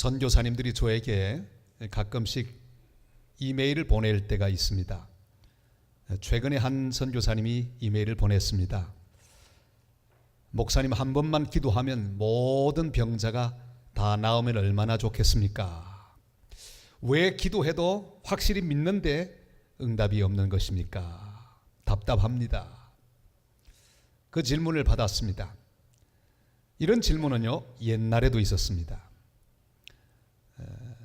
선교사님들이 저에게 가끔씩 이메일을 보낼 때가 있습니다. 최근에 한 선교사님이 이메일을 보냈습니다. 목사님, 한 번만 기도하면 모든 병자가 다 나으면 얼마나 좋겠습니까? 왜 기도해도 확실히 믿는데 응답이 없는 것입니까? 답답합니다. 그 질문을 받았습니다. 이런 질문은요, 옛날에도 있었습니다.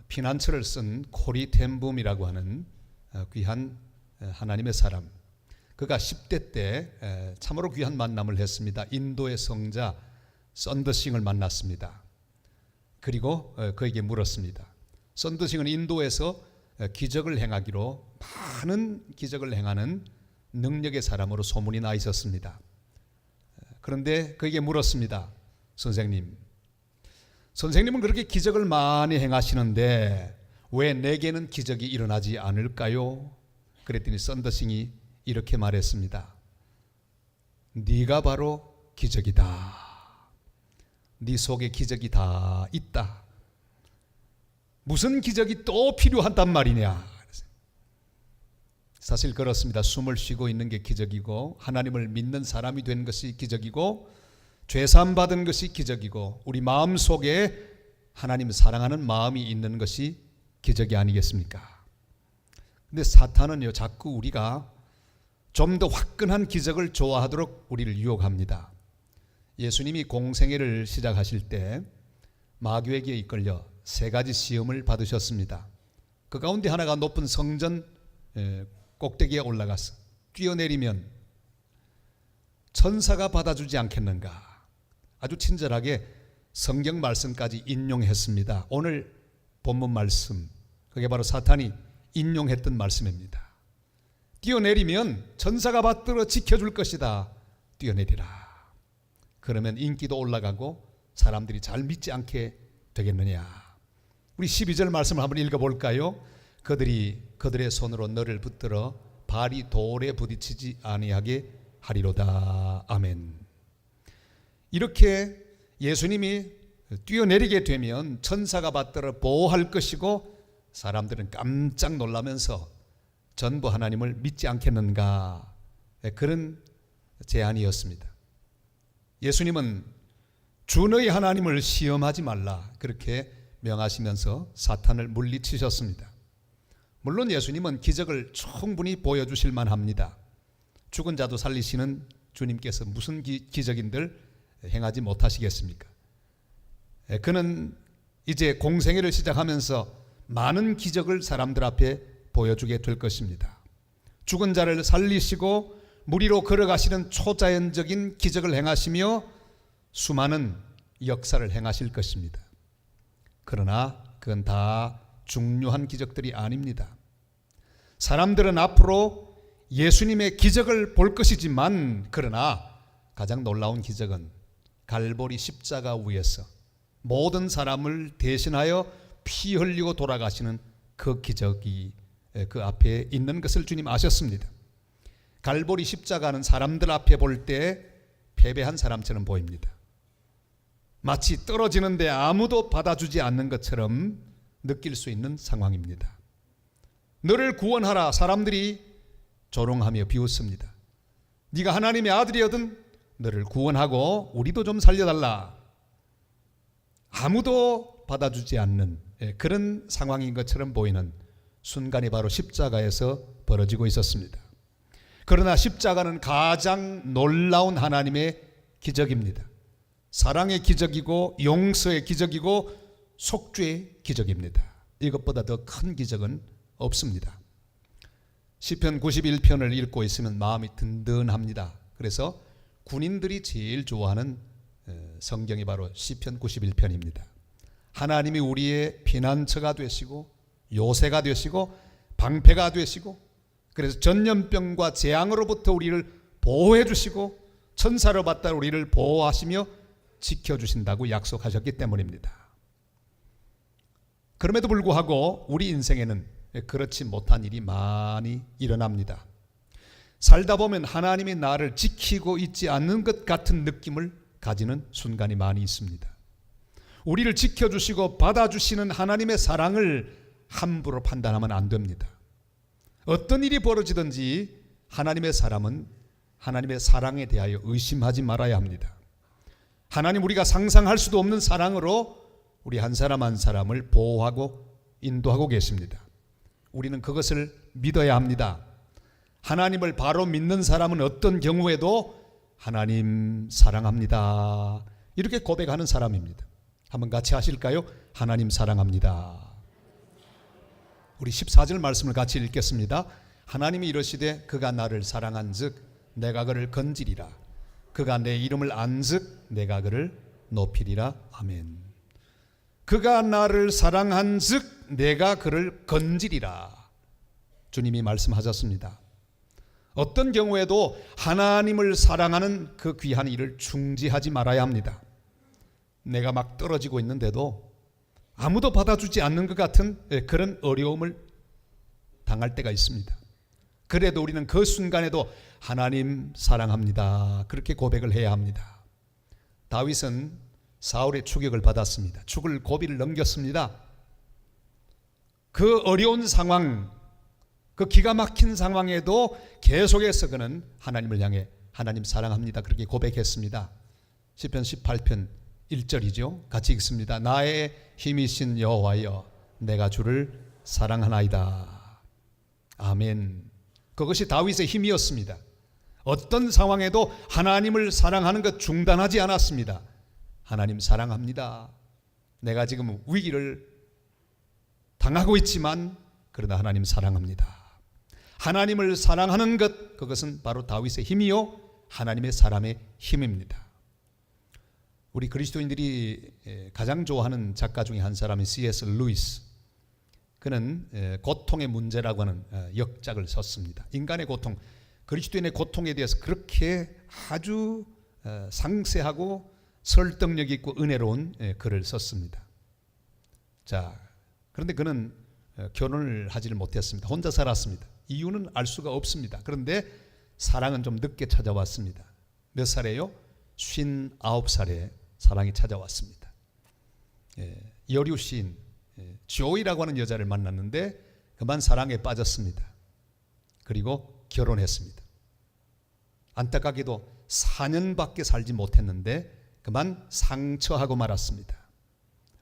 피난처를 쓴 코리 텐붐이라고 하는 귀한 하나님의 사람, 그가 10대 때 참으로 귀한 만남을 했습니다. 인도의 성자 썬더싱을 만났습니다. 그리고 그에게 물었습니다. 썬더싱은 인도에서 기적을 행하기로, 많은 기적을 행하는 능력의 사람으로 소문이 나 있었습니다. 그런데 그에게 물었습니다. 선생님은 그렇게 기적을 많이 행하시는데 왜 내게는 기적이 일어나지 않을까요? 그랬더니 썬더싱이 이렇게 말했습니다. 네가 바로 기적이다. 네 속에 기적이 다 있다. 무슨 기적이 또 필요하단 말이냐? 사실 그렇습니다. 숨을 쉬고 있는 게 기적이고, 하나님을 믿는 사람이 된 것이 기적이고, 죄사함 받은 것이 기적이고, 우리 마음 속에 하나님 사랑하는 마음이 있는 것이 기적이 아니겠습니까? 근데 사탄은요, 자꾸 우리가 좀 더 화끈한 기적을 좋아하도록 우리를 유혹합니다. 예수님이 공생애를 시작하실 때 마귀에게 이끌려 3가지 시험을 받으셨습니다. 그 가운데 하나가 높은 성전 꼭대기에 올라가서 뛰어내리면 천사가 받아주지 않겠는가? 아주 친절하게 성경 말씀까지 인용했습니다. 오늘 본문 말씀, 그게 바로 사탄이 인용했던 말씀입니다. 뛰어내리면 천사가 받들어 지켜줄 것이다. 뛰어내리라. 그러면 인기도 올라가고 사람들이 잘 믿지 않게 되겠느냐? 우리 12절 말씀을 한번 읽어볼까요? 그들의 손으로 너를 붙들어 발이 돌에 부딪히지 아니하게 하리로다. 아멘. 이렇게 예수님이 뛰어내리게 되면 천사가 받들어 보호할 것이고, 사람들은 깜짝 놀라면서 전부 하나님을 믿지 않겠는가? 그런 제안이었습니다. 예수님은 주 너희 하나님을 시험하지 말라, 그렇게 명하시면서 사탄을 물리치셨습니다. 물론 예수님은 기적을 충분히 보여주실 만합니다. 죽은 자도 살리시는 주님께서 무슨 기적인들 행하지 못하시겠습니까? 그는 이제 공생애를 시작하면서 많은 기적을 사람들 앞에 보여주게 될 것입니다. 죽은 자를 살리시고 물 위로 걸어가시는 초자연적인 기적을 행하시며 수많은 역사를 행하실 것입니다. 그러나 그건 다 중요한 기적들이 아닙니다. 사람들은 앞으로 예수님의 기적을 볼 것이지만, 그러나 가장 놀라운 기적은 갈보리 십자가 위에서 모든 사람을 대신하여 피 흘리고 돌아가시는 그 기적이 그 앞에 있는 것을 주님 아셨습니다. 갈보리 십자가는 사람들 앞에 볼 때 패배한 사람처럼 보입니다. 마치 떨어지는데 아무도 받아주지 않는 것처럼 느낄 수 있는 상황입니다. 너를 구원하라, 사람들이 조롱하며 비웃습니다. 네가 하나님의 아들이거든 너를 구원하고 우리도 좀 살려달라. 아무도 받아주지 않는 그런 상황인 것처럼 보이는 순간이 바로 십자가에서 벌어지고 있었습니다. 그러나 십자가는 가장 놀라운 하나님의 기적입니다. 사랑의 기적이고 용서의 기적이고 속죄의 기적입니다. 이것보다 더 큰 기적은 없습니다. 시편 91편을 읽고 있으면 마음이 든든합니다. 그래서 군인들이 제일 좋아하는 성경이 바로 시편 91편입니다. 하나님이 우리의 피난처가 되시고 요새가 되시고 방패가 되시고, 그래서 전염병과 재앙으로부터 우리를 보호해 주시고 천사로 받다 우리를 보호하시며 지켜주신다고 약속하셨기 때문입니다. 그럼에도 불구하고 우리 인생에는 그렇지 못한 일이 많이 일어납니다. 살다 보면 하나님이 나를 지키고 있지 않는 것 같은 느낌을 가지는 순간이 많이 있습니다. 우리를 지켜주시고 받아주시는 하나님의 사랑을 함부로 판단하면 안 됩니다. 어떤 일이 벌어지든지 하나님의 사람은 하나님의 사랑에 대하여 의심하지 말아야 합니다. 하나님 우리가 상상할 수도 없는 사랑으로 우리 한 사람 한 사람을 보호하고 인도하고 계십니다. 우리는 그것을 믿어야 합니다. 하나님을 바로 믿는 사람은 어떤 경우에도 하나님 사랑합니다, 이렇게 고백하는 사람입니다. 한번 같이 하실까요? 하나님 사랑합니다. 우리 14절 말씀을 같이 읽겠습니다. 하나님이 이르시되 그가 나를 사랑한즉 내가 그를 건지리라. 그가 내 이름을 안즉 내가 그를 높이리라. 아멘. 그가 나를 사랑한즉 내가 그를 건지리라. 주님이 말씀하셨습니다. 어떤 경우에도 하나님을 사랑하는 그 귀한 일을 중지하지 말아야 합니다. 내가 막 떨어지고 있는데도 아무도 받아주지 않는 것 같은 그런 어려움을 당할 때가 있습니다. 그래도 우리는 그 순간에도 하나님 사랑합니다, 그렇게 고백을 해야 합니다. 다윗은 사울의 추격을 받았습니다. 죽을 고비를 넘겼습니다. 그 어려운 상황, 그 기가 막힌 상황에도 계속해서 그는 하나님을 향해 하나님 사랑합니다, 그렇게 고백했습니다. 시편 18편 1절이죠. 같이 읽습니다. 나의 힘이신 여호와여 내가 주를 사랑하나이다. 아멘. 그것이 다윗의 힘이었습니다. 어떤 상황에도 하나님을 사랑하는 것 중단하지 않았습니다. 하나님 사랑합니다. 내가 지금 위기를 당하고 있지만 그러나 하나님 사랑합니다. 하나님을 사랑하는 것, 그것은 바로 다윗의 힘이요 하나님의 사람의 힘입니다. 우리 그리스도인들이 가장 좋아하는 작가 중에 한 사람이 C.S. 루이스. 그는 고통의 문제라고 하는 역작을 썼습니다. 인간의 고통, 그리스도인의 고통에 대해서 그렇게 아주 상세하고 설득력 있고 은혜로운 글을 썼습니다. 자, 그런데 그는 결혼을 하지를 못했습니다. 혼자 살았습니다. 이유는 알 수가 없습니다. 그런데 사랑은 좀 늦게 찾아왔습니다. 몇 살에요? 59살에 사랑이 찾아왔습니다. 여류 시인 조이라고 하는 여자를 만났는데 그만 사랑에 빠졌습니다. 그리고 결혼했습니다. 안타깝게도 4년밖에 살지 못했는데 그만 상처하고 말았습니다.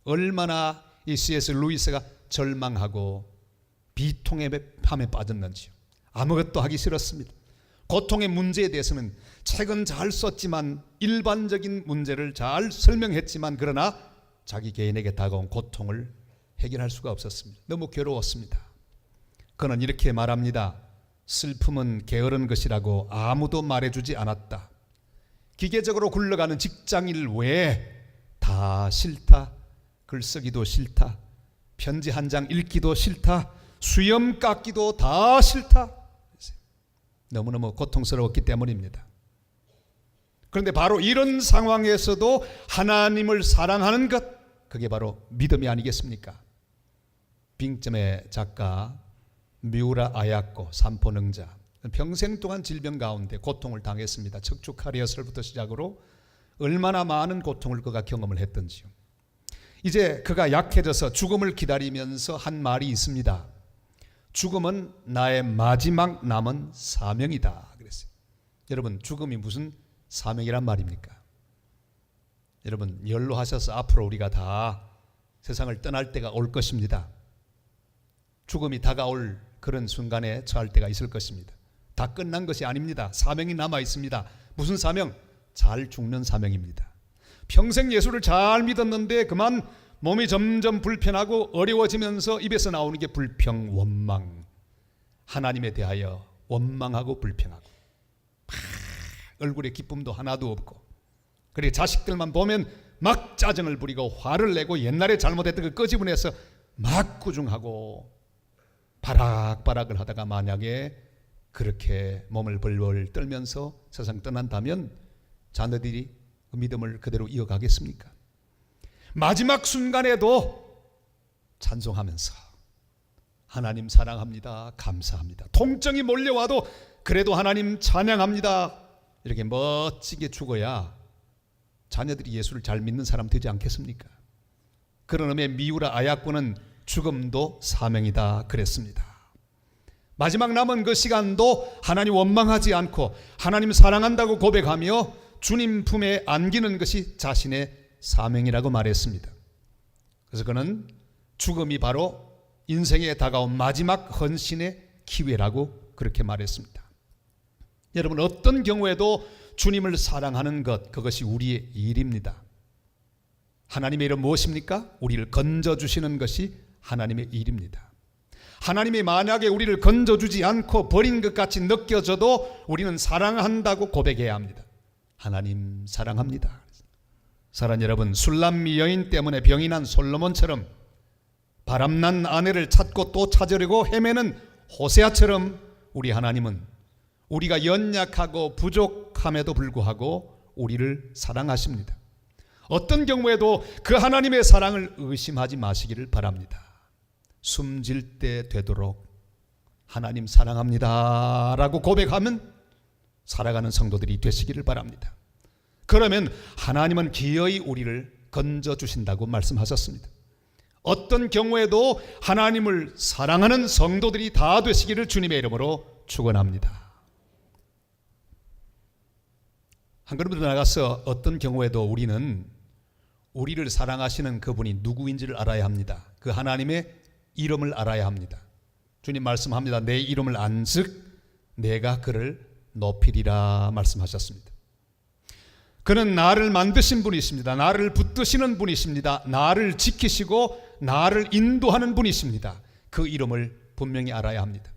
얼마나 이 C.S. 루이스가 절망하고 비통의 밤에 빠졌는지요. 아무것도 하기 싫었습니다. 고통의 문제에 대해서는 책은 잘 썼지만 일반적인 문제를 잘 설명했지만 그러나 자기 개인에게 다가온 고통을 해결할 수가 없었습니다. 너무 괴로웠습니다. 그는 이렇게 말합니다. 슬픔은 게으른 것이라고 아무도 말해주지 않았다. 기계적으로 굴러가는 직장일 외에 다 싫다. 글쓰기도 싫다. 편지 한 장 읽기도 싫다. 수염 깎기도 다 싫다. 너무너무 고통스러웠기 때문입니다. 그런데 바로 이런 상황에서도 하나님을 사랑하는 것, 그게 바로 믿음이 아니겠습니까? 빙점의 작가 미우라 아야코 산포능자, 평생 동안 질병 가운데 고통을 당했습니다. 척추카리어설부터 시작으로 얼마나 많은 고통을 그가 경험을 했던지요. 이제 그가 약해져서 죽음을 기다리면서 한 말이 있습니다. 죽음은 나의 마지막 남은 사명이다 그랬어요. 여러분, 죽음이 무슨 사명이란 말입니까? 여러분, 연로하셔서 앞으로 우리가 다 세상을 떠날 때가 올 것입니다. 죽음이 다가올 그런 순간에 처할 때가 있을 것입니다. 다 끝난 것이 아닙니다. 사명이 남아 있습니다. 무슨 사명? 잘 죽는 사명입니다. 평생 예수를 잘 믿었는데 그만 몸이 점점 불편하고 어려워지면서 입에서 나오는 게 불평, 원망, 하나님에 대하여 원망하고 불평하고 얼굴에 기쁨도 하나도 없고, 그리고 자식들만 보면 막 짜증을 부리고 화를 내고 옛날에 잘못했던 거 끄집어내서 막 구중하고 바락바락을 하다가 만약에 그렇게 몸을 벌벌 떨면서 세상 떠난다면 자녀들이 그 믿음을 그대로 이어가겠습니까? 마지막 순간에도 찬송하면서 하나님 사랑합니다, 감사합니다, 통증이 몰려와도 그래도 하나님 찬양합니다, 이렇게 멋지게 죽어야 자녀들이 예수를 잘 믿는 사람 되지 않겠습니까? 그런 의미의 미우라 아야코는 죽음도 사명이다 그랬습니다. 마지막 남은 그 시간도 하나님 원망하지 않고 하나님 사랑한다고 고백하며 주님 품에 안기는 것이 자신의 사명이라고 말했습니다. 그래서 그는 죽음이 바로 인생에 다가온 마지막 헌신의 기회라고 그렇게 말했습니다. 여러분, 어떤 경우에도 주님을 사랑하는 것, 그것이 우리의 일입니다. 하나님의 일은 무엇입니까? 우리를 건져주시는 것이 하나님의 일입니다. 하나님이 만약에 우리를 건져주지 않고 버린 것 같이 느껴져도 우리는 사랑한다고 고백해야 합니다. 하나님 사랑합니다. 사랑하는 여러분, 술람미 여인 때문에 병이 난 솔로몬처럼 바람난 아내를 찾고 또 찾으려고 헤매는 호세아처럼 우리 하나님은 우리가 연약하고 부족함에도 불구하고 우리를 사랑하십니다. 어떤 경우에도 그 하나님의 사랑을 의심하지 마시기를 바랍니다. 숨질 때 되도록 하나님 사랑합니다 라고 고백하면 살아가는 성도들이 되시기를 바랍니다. 그러면 하나님은 기어이 우리를 건져주신다고 말씀하셨습니다. 어떤 경우에도 하나님을 사랑하는 성도들이 다 되시기를 주님의 이름으로 축원합니다. 한 걸음 더 나가서 어떤 경우에도 우리는 우리를 사랑하시는 그분이 누구인지를 알아야 합니다. 그 하나님의 이름을 알아야 합니다. 주님 말씀합니다. 내 이름을 안즉 내가 그를 높이리라 말씀하셨습니다. 그는 나를 만드신 분이십니다. 나를 붙드시는 분이십니다. 나를 지키시고 나를 인도하는 분이십니다. 그 이름을 분명히 알아야 합니다.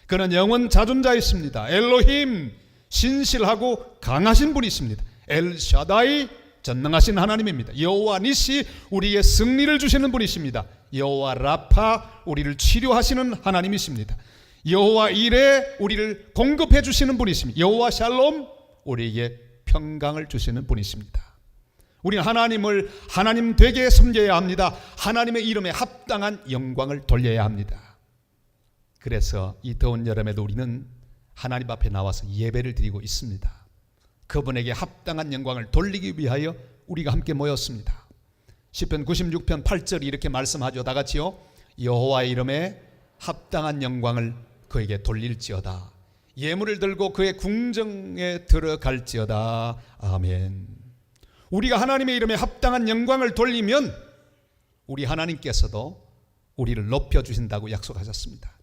그는 영원 자존자이십니다. 엘로힘, 신실하고 강하신 분이십니다. 엘샤다이, 전능하신 하나님입니다. 여호와 니시, 우리의 승리를 주시는 분이십니다. 여호와 라파, 우리를 치료하시는 하나님이십니다. 여호와 이레, 우리를 공급해 주시는 분이십니다. 여호와 샬롬, 우리에게 평강을 주시는 분이십니다. 우리는 하나님을 하나님 되게 섬겨야 합니다. 하나님의 이름에 합당한 영광을 돌려야 합니다. 그래서 이 더운 여름에도 우리는 하나님 앞에 나와서 예배를 드리고 있습니다. 그분에게 합당한 영광을 돌리기 위하여 우리가 함께 모였습니다. 시편 96편 8절이 이렇게 말씀하죠. 다 같이요. 여호와의 이름에 합당한 영광을 그에게 돌릴지어다. 예물을 들고 그의 궁정에 들어갈지어다. 아멘. 우리가 하나님의 이름에 합당한 영광을 돌리면 우리 하나님께서도 우리를 높여주신다고 약속하셨습니다.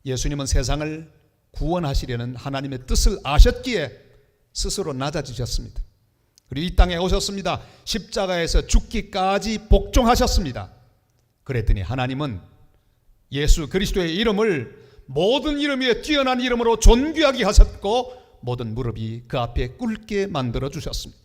예수님은 세상을 구원하시려는 하나님의 뜻을 아셨기에 스스로 낮아지셨습니다. 그리고 이 땅에 오셨습니다. 십자가에서 죽기까지 복종하셨습니다. 그랬더니 하나님은 예수 그리스도의 이름을 모든 이름 위에 뛰어난 이름으로 존귀하게 하셨고 모든 무릎이 그 앞에 꿇게 만들어 주셨습니다.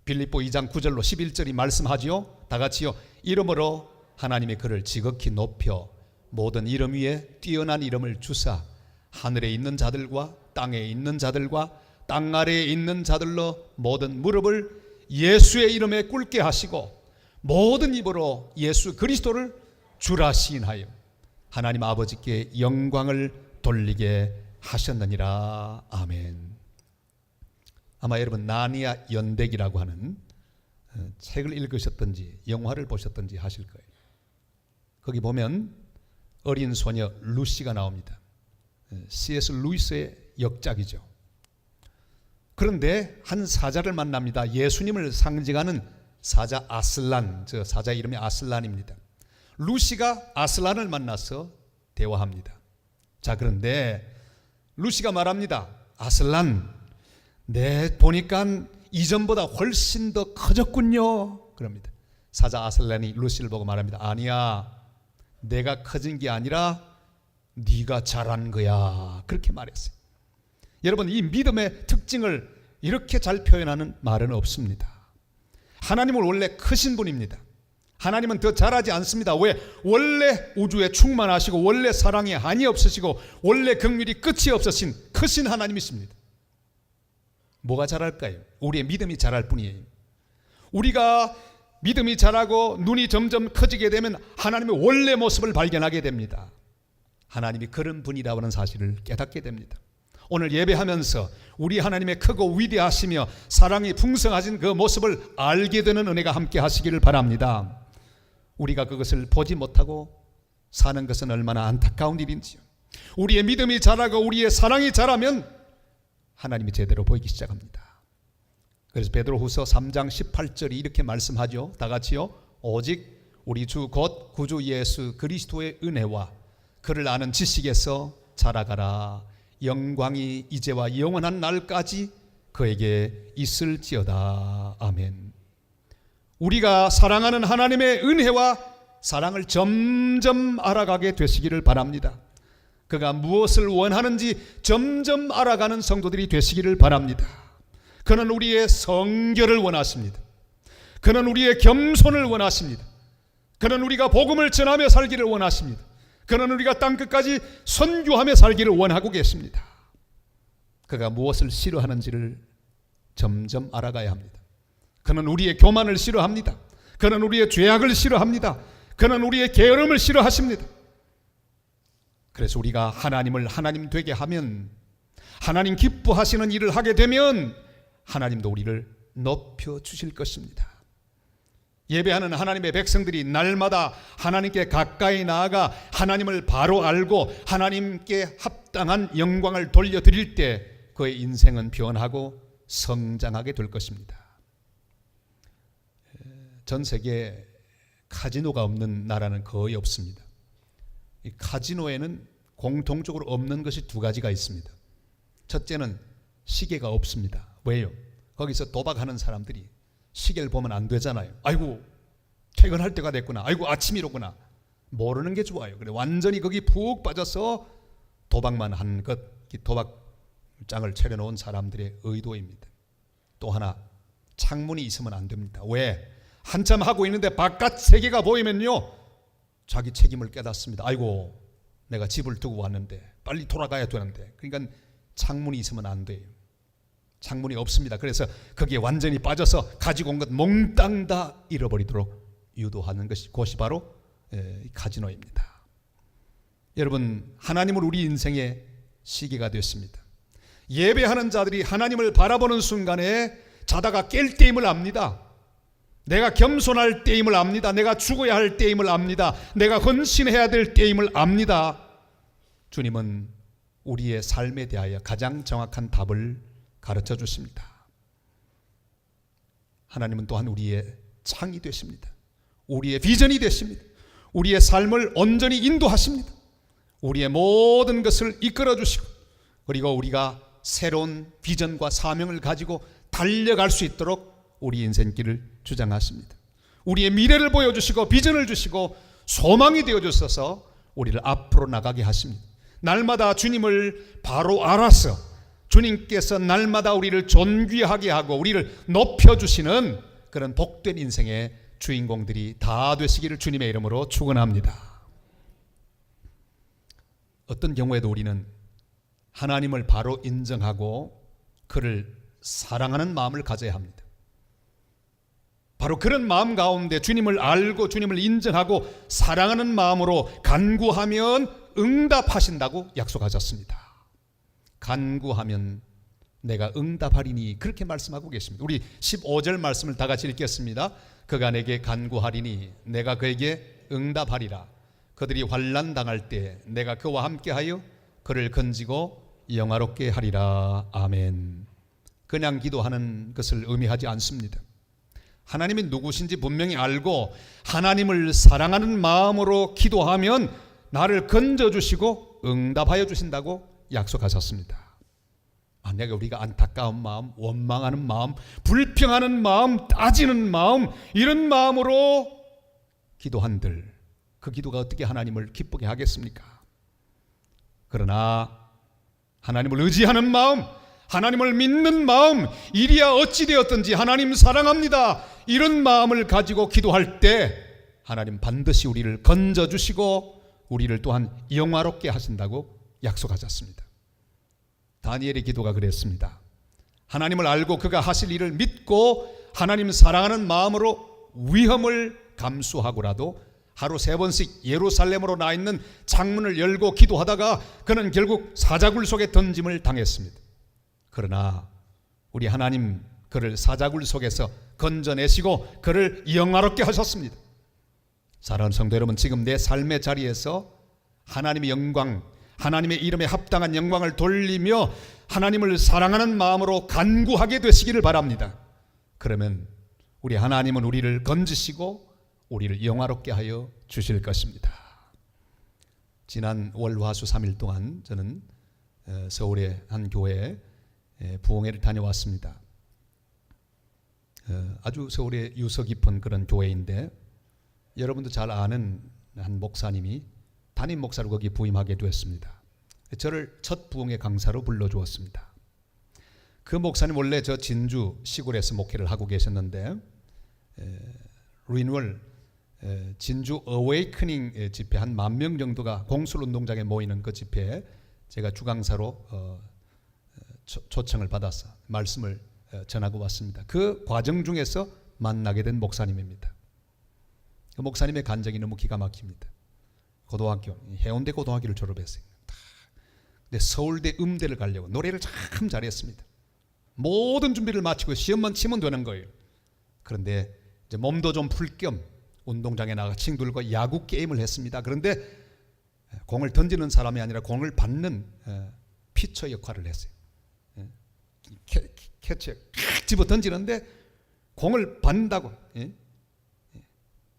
빌립보 2장 9절로 11절이 말씀하지요. 다 같이요. 이름으로 하나님의 그를 지극히 높여 모든 이름 위에 뛰어난 이름을 주사 하늘에 있는 자들과 땅에 있는 자들과 땅 아래에 있는 자들로 모든 무릎을 예수의 이름에 꿇게 하시고 모든 입으로 예수 그리스도를 주라 시인하여 하나님 아버지께 영광을 돌리게 하셨느니라. 아멘. 아마 여러분 나니아 연대기라고 하는 책을 읽으셨든지 영화를 보셨든지 하실 거예요. 거기 보면 어린 소녀 루시가 나옵니다. C.S. 루이스의 역작이죠. 그런데 한 사자를 만납니다. 예수님을 상징하는 사자 아슬란, 저 사자 이름이 아슬란입니다. 루시가 아슬란을 만나서 대화합니다. 자, 그런데 루시가 말합니다. 아슬란, 내 보니까 이전보다 훨씬 더 커졌군요. 그럽니다. 사자 아슬란이 루시를 보고 말합니다. 아니야, 내가 커진 게 아니라 네가 자란 거야. 그렇게 말했어요. 여러분, 이 믿음의 특징을 이렇게 잘 표현하는 말은 없습니다. 하나님은 원래 크신 분입니다. 하나님은 더 잘하지 않습니다. 왜? 원래 우주에 충만하시고 원래 사랑에 한이 없으시고 원래 긍휼이 끝이 없으신 크신 하나님이십니다. 뭐가 잘할까요? 우리의 믿음이 잘할 뿐이에요. 우리가 믿음이 자라고 눈이 점점 커지게 되면 하나님의 원래 모습을 발견하게 됩니다. 하나님이 그런 분이라고 하는 사실을 깨닫게 됩니다. 오늘 예배하면서 우리 하나님의 크고 위대하시며 사랑이 풍성하신 그 모습을 알게 되는 은혜가 함께 하시기를 바랍니다. 우리가 그것을 보지 못하고 사는 것은 얼마나 안타까운 일인지요. 우리의 믿음이 자라고 우리의 사랑이 자라면 하나님이 제대로 보이기 시작합니다. 그래서 베드로후서 3장 18절이 이렇게 말씀하죠. 다 같이요. 오직 우리 주 곧 구주 예수 그리스도의 은혜와 그를 아는 지식에서 자라가라. 영광이 이제와 영원한 날까지 그에게 있을지어다. 아멘. 우리가 사랑하는 하나님의 은혜와 사랑을 점점 알아가게 되시기를 바랍니다. 그가 무엇을 원하는지 점점 알아가는 성도들이 되시기를 바랍니다. 그는 우리의 성결을 원하십니다. 그는 우리의 겸손을 원하십니다. 그는 우리가 복음을 전하며 살기를 원하십니다. 그는 우리가 땅끝까지 선교하며 살기를 원하고 계십니다. 그가 무엇을 싫어하는지를 점점 알아가야 합니다. 그는 우리의 교만을 싫어합니다. 그는 우리의 죄악을 싫어합니다. 그는 우리의 게으름을 싫어하십니다. 그래서 우리가 하나님을 하나님 되게 하면, 하나님 기뻐하시는 일을 하게 되면 하나님도 우리를 높여주실 것입니다. 예배하는 하나님의 백성들이 날마다 하나님께 가까이 나아가 하나님을 바로 알고 하나님께 합당한 영광을 돌려드릴 때 그의 인생은 변하고 성장하게 될 것입니다. 전 세계에 카지노가 없는 나라는 거의 없습니다. 이 카지노에는 공통적으로 없는 것이 두 가지가 있습니다. 첫째는 시계가 없습니다. 왜요? 거기서 도박하는 사람들이 시계를 보면 안 되잖아요. 아이고 퇴근할 때가 됐구나. 아이고 아침이로구나. 모르는 게 좋아요. 그래 완전히 거기 푹 빠져서 도박만 한 것, 도박장을 차려놓은 사람들의 의도입니다. 또 하나, 창문이 있으면 안 됩니다. 왜? 한참 하고 있는데 바깥 세계가 보이면요 자기 책임을 깨닫습니다. 아이고 내가 집을 두고 왔는데 빨리 돌아가야 되는데. 그러니까 창문이 있으면 안 돼요. 창문이 없습니다. 그래서 거기에 완전히 빠져서 가지고 온 것 몽땅 다 잃어버리도록 유도하는 것이 그것이 바로 카지노입니다. 여러분, 하나님은 우리 인생의 시계가 됐습니다. 예배하는 자들이 하나님을 바라보는 순간에 자다가 깰 때임을 압니다. 내가 겸손할 때임을 압니다. 내가 죽어야 할 때임을 압니다. 내가 헌신해야 될 때임을 압니다. 주님은 우리의 삶에 대하여 가장 정확한 답을 가르쳐 주십니다. 하나님은 또한 우리의 창이 되십니다. 우리의 비전이 되십니다. 우리의 삶을 온전히 인도하십니다. 우리의 모든 것을 이끌어 주시고, 그리고 우리가 새로운 비전과 사명을 가지고 달려갈 수 있도록 우리 인생길을 주장하십니다. 우리의 미래를 보여주시고 비전을 주시고 소망이 되어주셔서 우리를 앞으로 나가게 하십니다. 날마다 주님을 바로 알아서 주님께서 날마다 우리를 존귀하게 하고 우리를 높여주시는 그런 복된 인생의 주인공들이 다 되시기를 주님의 이름으로 축원합니다. 어떤 경우에도 우리는 하나님을 바로 인정하고 그를 사랑하는 마음을 가져야 합니다. 바로 그런 마음 가운데 주님을 알고 주님을 인정하고 사랑하는 마음으로 간구하면 응답하신다고 약속하셨습니다. 간구하면 내가 응답하리니, 그렇게 말씀하고 계십니다. 우리 15절 말씀을 다 같이 읽겠습니다. 그가 내게 간구하리니 내가 그에게 응답하리라. 그들이 환난 당할 때 내가 그와 함께하여 그를 건지고 영화롭게 하리라. 아멘. 그냥 기도하는 것을 의미하지 않습니다. 하나님이 누구신지 분명히 알고 하나님을 사랑하는 마음으로 기도하면 나를 건져주시고 응답하여 주신다고 약속하셨습니다. 만약에 우리가 안타까운 마음, 원망하는 마음, 불평하는 마음, 따지는 마음, 이런 마음으로 기도한들 그 기도가 어떻게 하나님을 기쁘게 하겠습니까? 그러나 하나님을 의지하는 마음, 하나님을 믿는 마음, 일이야 어찌 되었든지 하나님 사랑합니다, 이런 마음을 가지고 기도할 때 하나님 반드시 우리를 건져주시고 우리를 또한 영화롭게 하신다고 약속하셨습니다. 다니엘의 기도가 그랬습니다. 하나님을 알고 그가 하실 일을 믿고 하나님 사랑하는 마음으로 위험을 감수하고라도 하루 3번씩 예루살렘으로 나 있는 창문을 열고 기도하다가 그는 결국 사자굴 속에 던짐을 당했습니다. 그러나 우리 하나님 그를 사자굴 속에서 건져내시고 그를 영화롭게 하셨습니다. 사랑하는 성도 여러분, 지금 내 삶의 자리에서 하나님의 영광, 하나님의 이름에 합당한 영광을 돌리며 하나님을 사랑하는 마음으로 간구하게 되시기를 바랍니다. 그러면 우리 하나님은 우리를 건지시고 우리를 영화롭게 하여 주실 것입니다. 지난 월, 화, 수 3일 동안 저는 서울의 한 교회에 부흥회를 다녀왔습니다. 아주 서울에 유서 깊은 그런 교회인데, 여러분도 잘 아는 한 목사님이 담임 목사로 거기 부임하게 되었습니다. 저를 첫 부흥회 강사로 불러주었습니다. 그 목사님 원래 저 진주 시골에서 목회를 하고 계셨는데, 리뉴얼 진주 어웨이크닝 집회 한 10,000명 정도가 공술운동장에 모이는 그 집회에 제가 주강사로 초청을 받아서 말씀을 전하고 왔습니다. 그 과정 중에서 만나게 된 목사님입니다. 그 목사님의 간증이 너무 기가 막힙니다. 고등학교, 해운대 고등학교를 졸업했어요. 근데 서울대 음대를 가려고 노래를 참 잘했습니다. 모든 준비를 마치고 시험만 치면 되는 거예요. 그런데 이제 몸도 좀 풀 겸 운동장에 나가 친구들과 야구 게임을 했습니다. 그런데 공을 던지는 사람이 아니라 공을 받는 피처 역할을 했어요. 캐치에 집어 던지는데 공을 받는다고.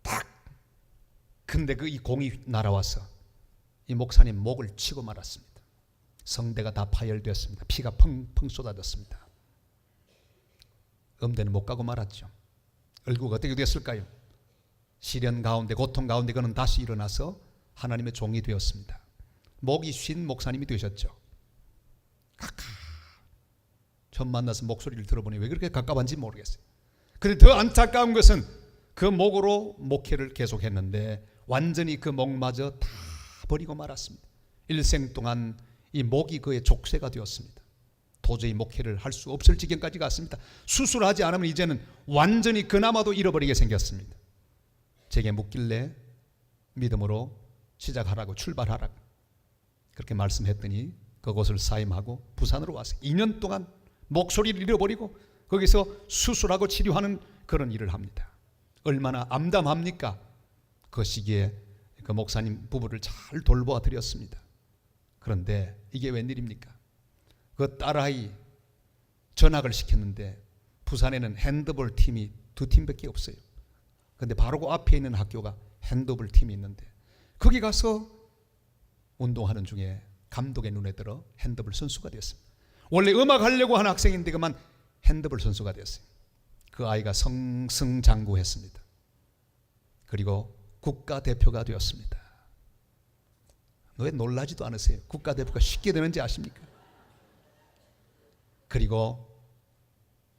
딱. 근데 이 공이 날아와서 이 목사님 목을 치고 말았습니다. 성대가 다 파열되었습니다. 피가 펑펑 쏟아졌습니다. 음대는 못 가고 말았죠. 결국 어떻게 됐을까요? 시련 가운데, 고통 가운데 그는 다시 일어나서 하나님의 종이 되었습니다. 목이 쉰 목사님이 되셨죠. 처음 만나서 목소리를 들어보니 왜 그렇게 가까운지 모르겠어요. 그런데 더 안타까운 것은 그 목으로 목회를 계속했는데 완전히 그 목마저 다 버리고 말았습니다. 일생 동안 이 목이 그의 족쇄가 되었습니다. 도저히 목회를 할 수 없을 지경까지 갔습니다. 수술하지 않으면 이제는 완전히 그나마도 잃어버리게 생겼습니다. 제게 묻길래 믿음으로 시작하라고, 출발하라고 그렇게 말씀했더니 그곳을 사임하고 부산으로 왔어요. 2년 동안 목소리를 잃어버리고 거기서 수술하고 치료하는 그런 일을 합니다. 얼마나 암담합니까? 그 시기에 그 목사님 부부를 잘 돌보아 드렸습니다. 그런데 이게 웬일입니까? 그 딸아이 전학을 시켰는데 부산에는 핸드볼 팀이 2팀밖에 없어요. 그런데 바로 그 앞에 있는 학교가 핸드볼 팀이 있는데 거기 가서 운동하는 중에 감독의 눈에 들어 핸드볼 선수가 되었습니다. 원래 음악 하려고 한 학생인데 그만 핸드볼 선수가 되었어요. 그 아이가 승승장구했습니다. 그리고 국가대표가 되었습니다. 왜 놀라지도 않으세요? 국가대표가 쉽게 되는지 아십니까? 그리고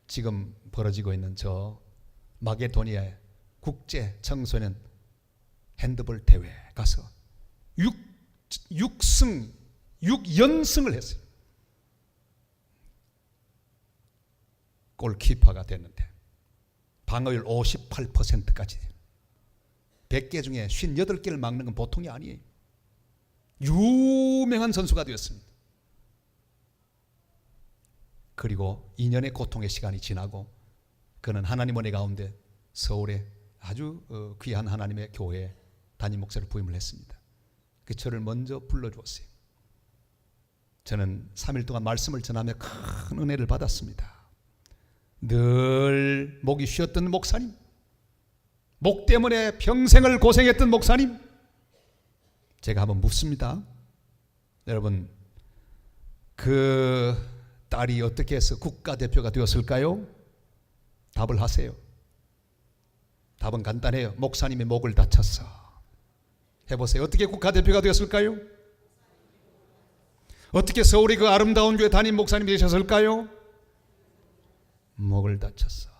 지금 벌어지고 있는 저 마게도니아의 국제 청소년 핸드볼 대회에 가서 6연승을 했어요. 골키퍼가 됐는데 방어율 58%까지 100개 중에 58개를 막는 건 보통이 아니에요. 유명한 선수가 되었습니다. 그리고 2년의 고통의 시간이 지나고 그는 하나님 은혜 가운데 서울에 아주 귀한 하나님의 교회에 담임 목사로 부임을 했습니다. 그 저를 먼저 불러주었어요. 저는 3일 동안 말씀을 전하며 큰 은혜를 받았습니다. 늘 목이 쉬었던 목사님, 목 때문에 평생을 고생했던 목사님, 제가 한번 묻습니다. 여러분, 그 딸이 어떻게 해서 국가대표가 되었을까요? 답을 하세요. 답은 간단해요. 목사님의 목을 다쳤어. 해보세요. 어떻게 국가대표가 되었을까요? 어떻게 서울의 그 아름다운 교회 담임 목사님이 되셨을까요? 목을 다쳤어.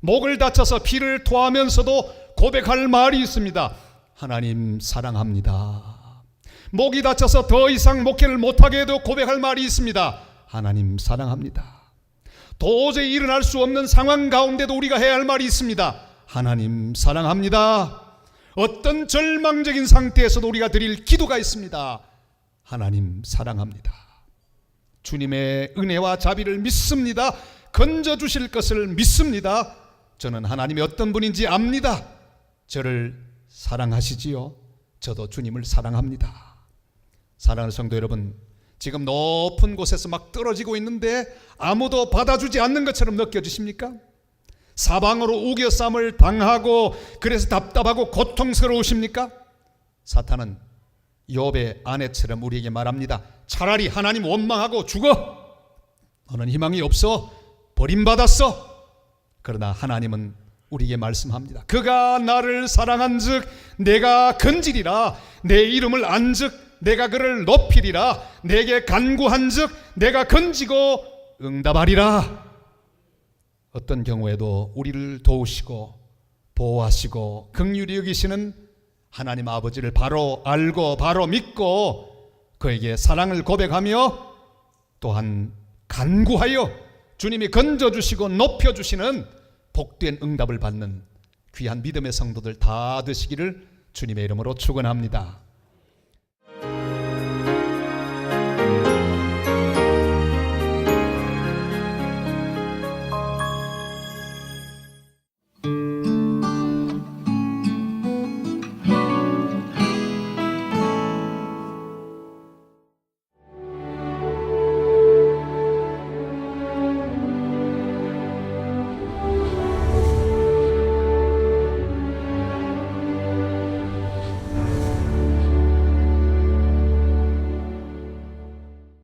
목을 다쳐서 피를 토하면서도 고백할 말이 있습니다. 하나님 사랑합니다. 목이 다쳐서 더 이상 목회를 못하게 해도 고백할 말이 있습니다. 하나님 사랑합니다. 도저히 일어날 수 없는 상황 가운데도 우리가 해야 할 말이 있습니다. 하나님 사랑합니다. 어떤 절망적인 상태에서도 우리가 드릴 기도가 있습니다. 하나님 사랑합니다. 주님의 은혜와 자비를 믿습니다. 건져주실 것을 믿습니다. 저는 하나님이 어떤 분인지 압니다. 저를 사랑하시지요? 저도 주님을 사랑합니다. 사랑하는 성도 여러분, 지금 높은 곳에서 막 떨어지고 있는데 아무도 받아주지 않는 것처럼 느껴지십니까? 사방으로 우겨쌈을 당하고 그래서 답답하고 고통스러우십니까? 사탄은 욥의 아내처럼 우리에게 말합니다. 차라리 하나님 원망하고 죽어. 너는 희망이 없어. 버림받았어. 그러나 하나님은 우리에게 말씀합니다. 그가 나를 사랑한즉 내가 건지리라. 내 이름을 안즉 내가 그를 높이리라. 내게 간구한즉 내가 건지고 응답하리라. 어떤 경우에도 우리를 도우시고 보호하시고 긍휼히 여기시는 하나님 아버지를 바로 알고 바로 믿고 그에게 사랑을 고백하며 또한 간구하여 주님이 건져주시고 높여주시는 복된 응답을 받는 귀한 믿음의 성도들 다 되시기를 주님의 이름으로 축원합니다.